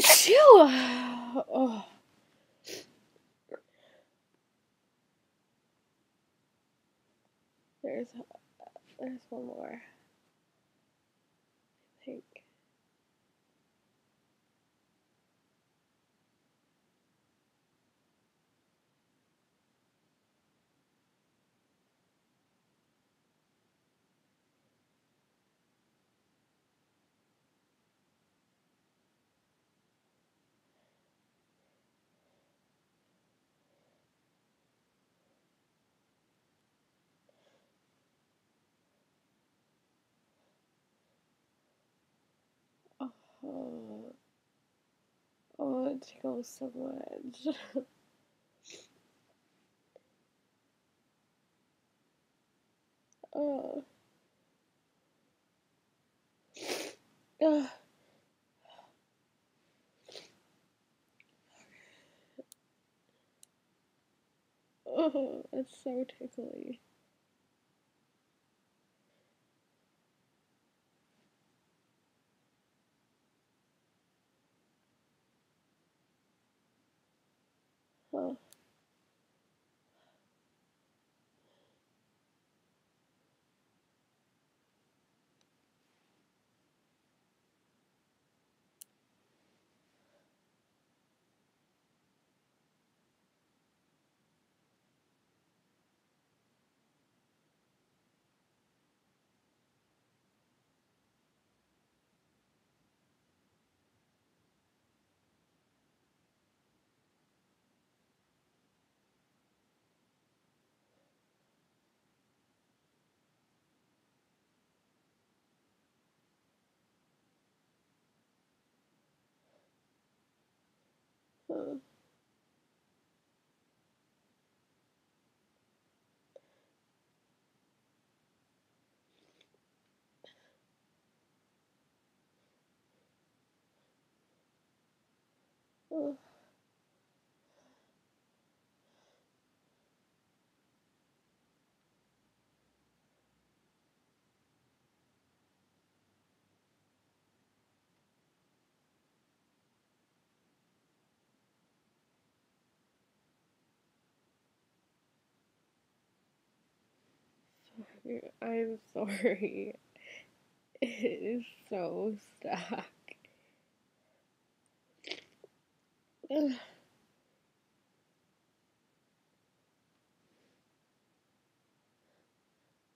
Achoo! Oh. There's one more. I think. Oh, oh, it tickles so much. Oh. Oh. Oh, it's so tickly. Huh. Huh. Oh. I'm sorry. It is so stuck. Ugh.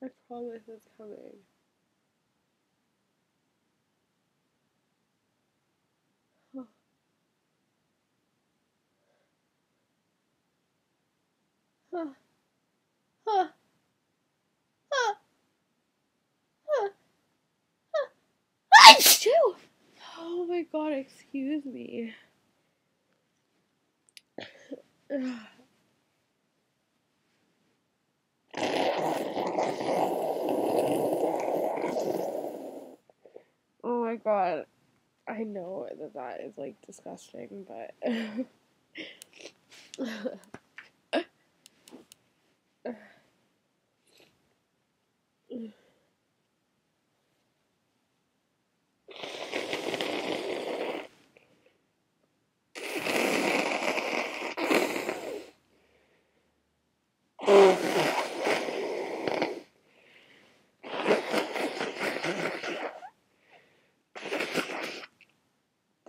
I promise it's coming. Huh. Huh. Huh. Huh. Huh. Achoo! Oh my god, excuse me. Ugh. Oh my god. I know that is like disgusting, but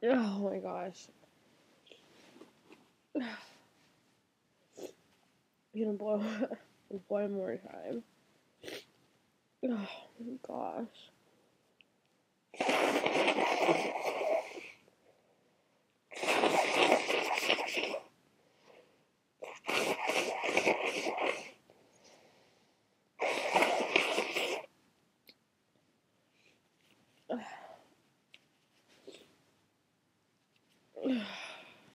oh my gosh. I'm gonna blow one more time. Oh my gosh.